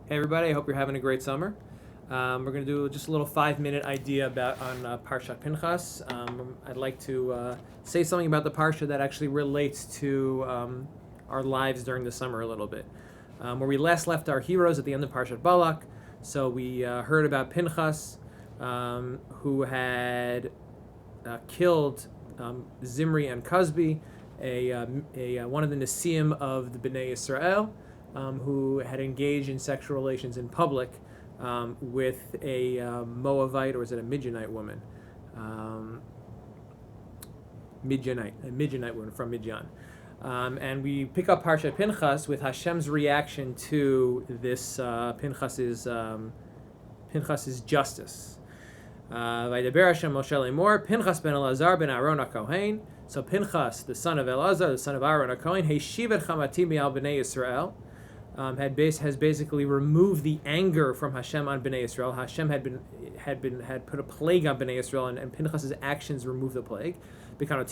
Hey everybody, I hope you're having a great summer. We're going to do just a little 5-minute idea about on Parsha Pנחas. I'd like to say something about the Parsha that actually relates to our lives during the summer a little bit. Where we last left our heroes at the end of Parshat Balak, so we heard about Pנחas, who had killed Zimri and Cosby, one of the Nesiim of the Bnei Israel, who had engaged in sexual relations in public with a Moabite, or is it a Midianite woman? A Midianite woman from Midian. And we pick up Parshat Pנחas with Hashem's reaction to this Pנחas's justice. Vaydaber Hashem Moshe Lemor, Pנחas ben Elazar ben Aaron HaKohen. So Pנחas, the son of Elazar, the son of Aaron HaKohen, Heshiv et chamati mi'al bnei Yisrael, has basically removed the anger from Hashem on Bnei Israel. Hashem had put a plague on Bnei Israel, and Pנחas's actions removed the plague. Fine, I'm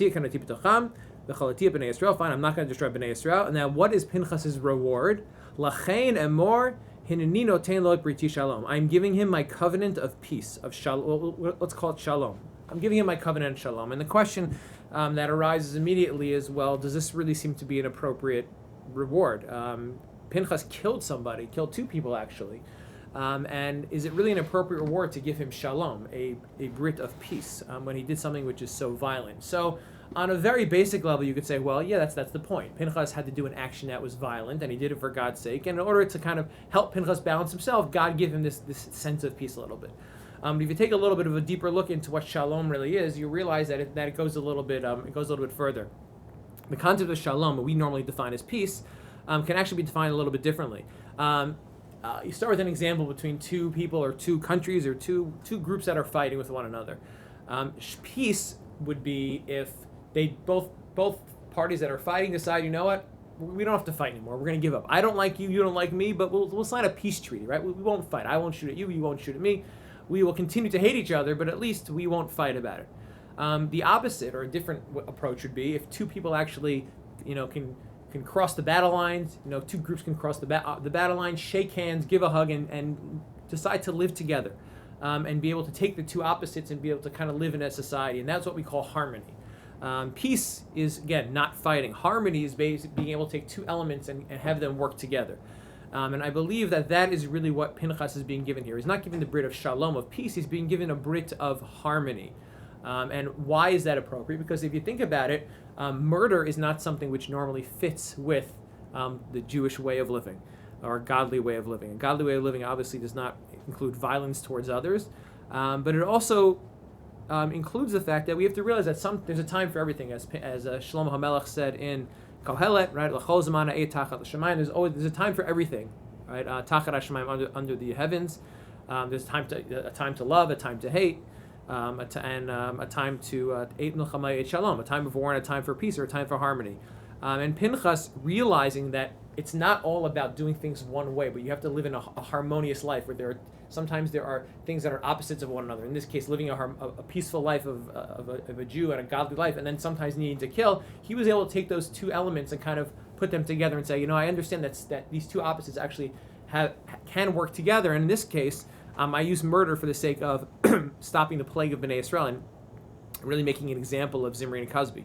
not going to destroy Bnei Israel. And now, what is Pנחas's reward? Lachein emor hineni noten lo briti shalom. I'm giving him my covenant of peace, of shalom. Let's call it shalom. I'm giving him my covenant of shalom. And the question that arises immediately is, well, does this really seem to be an appropriate reward? Pנחas killed two people actually, and is it really an appropriate reward to give him shalom, a brit of peace, when he did something which is so violent? So, on a very basic level, you could say, well, yeah, that's the point. Pנחas had to do an action that was violent, and he did it for God's sake. And in order to kind of help Pנחas balance himself, God gave him this sense of peace a little bit. But if you take a little bit of a deeper look into what shalom really is, you realize that it goes a little bit further. The concept of shalom, what we normally define as peace, can actually be defined a little bit differently. You start with an example between two people or two countries or two groups that are fighting with one another. Peace would be if they both parties that are fighting decide, you know what, we don't have to fight anymore. We're going to give up. I don't like you, you don't like me, but we'll sign a peace treaty, right? We won't fight. I won't shoot at you, you won't shoot at me. We will continue to hate each other, but at least we won't fight about it. The opposite or a different approach would be if two people actually, can cross the battle lines. Two groups can cross the battle line, shake hands, give a hug, and decide to live together, and be able to take the two opposites and be able to kind of live in a society. And that's what we call harmony. Peace is, again, not fighting. Harmony is being able to take two elements and have them work together. And I believe that is really what Pנחas is being given here. He's not given the Brit of Shalom, of peace. He's being given a Brit of harmony. And why is that appropriate? Because if you think about it, murder is not something which normally fits with the Jewish way of living, or a godly way of living. A godly way of living obviously does not include violence towards others, but it also includes the fact that we have to realize that there's a time for everything, as Shlomo HaMelech said in Kohelet, right? L'chol zamana et tachat l'shamayim. There's a time for everything, right? Tachat l'shamayim, under the heavens. There's a time to love, a time to hate. A time to eight milchama, eight shalom, a time of war and a time for peace, or a time for harmony. And Pנחas realizing that it's not all about doing things one way, but you have to live in a harmonious life where sometimes there are things that are opposites of one another. In this case, living a peaceful life of a Jew and a godly life, and then sometimes needing to kill. He was able to take those two elements and kind of put them together and say, I understand that these two opposites actually can work together. And in this case, I use murder for the sake of stopping the plague of Bnei Israel and really making an example of Zimri and Cosby.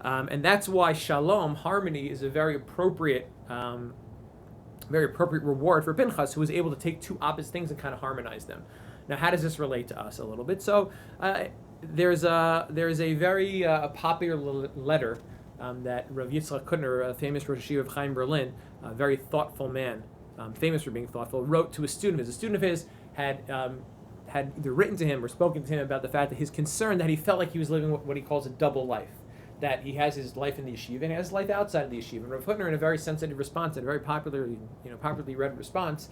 And that's why shalom, harmony, is a very appropriate reward for Pנחas, who was able to take two opposite things and kind of harmonize them. Now, how does this relate to us a little bit? So there's a very popular letter that Rav Yitzchak Kutner, a famous Rosh Yeshiva of Chaim Berlin, a very thoughtful man, famous for being thoughtful, wrote to a student of his. A student of his had either written to him or spoken to him about the fact that his concern that he felt like he was living what he calls a double life, that he has his life in the yeshiva and he has his life outside of the yeshiva. And Rav Hutner, in a very sensitive response, and a very popularly read response,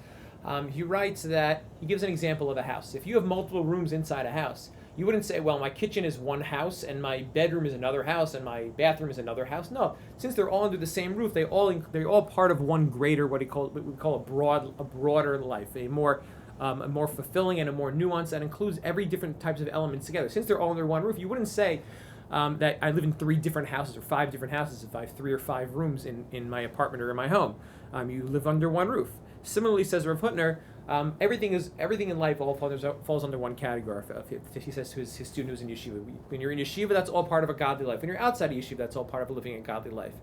he writes that he gives an example of a house. If you have multiple rooms inside a house, you wouldn't say, well, my kitchen is one house and my bedroom is another house and my bathroom is another house. No, since they're all under the same roof, they're all part of one greater, what we call a broader life, a more fulfilling and a more nuanced that includes every different types of elements together. Since they're all under one roof, you wouldn't say, that I live in 3 different houses or 5 different houses if I have 3 or 5 rooms in my apartment or in my home. You live under one roof. Similarly, says Rav Hutner, everything in life all falls under one category. He says to his student who's in yeshiva, when you're in yeshiva, that's all part of a godly life. When you're outside of yeshiva, that's all part of living a godly life.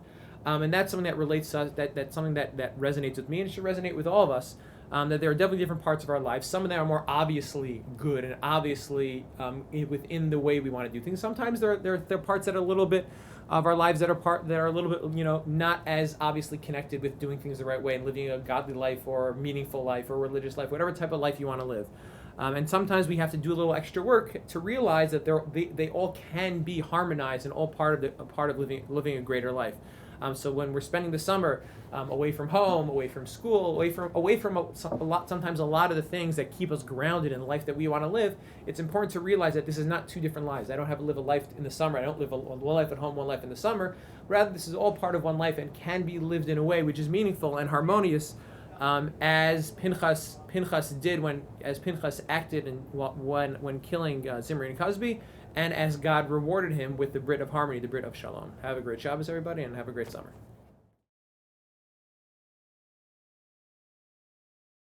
And that's something that relates to us, that's something that resonates with me, and it should resonate with all of us. That there are definitely different parts of our lives. Some of them are more obviously good and obviously within the way we want to do things. Sometimes there are parts that are a little bit of our lives that are a little bit, not as obviously connected with doing things the right way and living a godly life or meaningful life or religious life, whatever type of life you want to live. And sometimes we have to do a little extra work to realize that they all can be harmonized and all part of living a greater life. So when we're spending the summer away from home, away from school, away from sometimes a lot of the things that keep us grounded in the life that we want to live, it's important to realize that this is not 2 different lives. I don't have to live a life in the summer. I don't live one life at home, one life in the summer. Rather, this is all part of one life and can be lived in a way which is meaningful and harmonious, as Phinehas did as Phinehas acted when killing Zimri and Cosby, and as God rewarded him with the Brit of harmony, the Brit of Shalom. Have a great Shabbos, everybody, and have a great summer.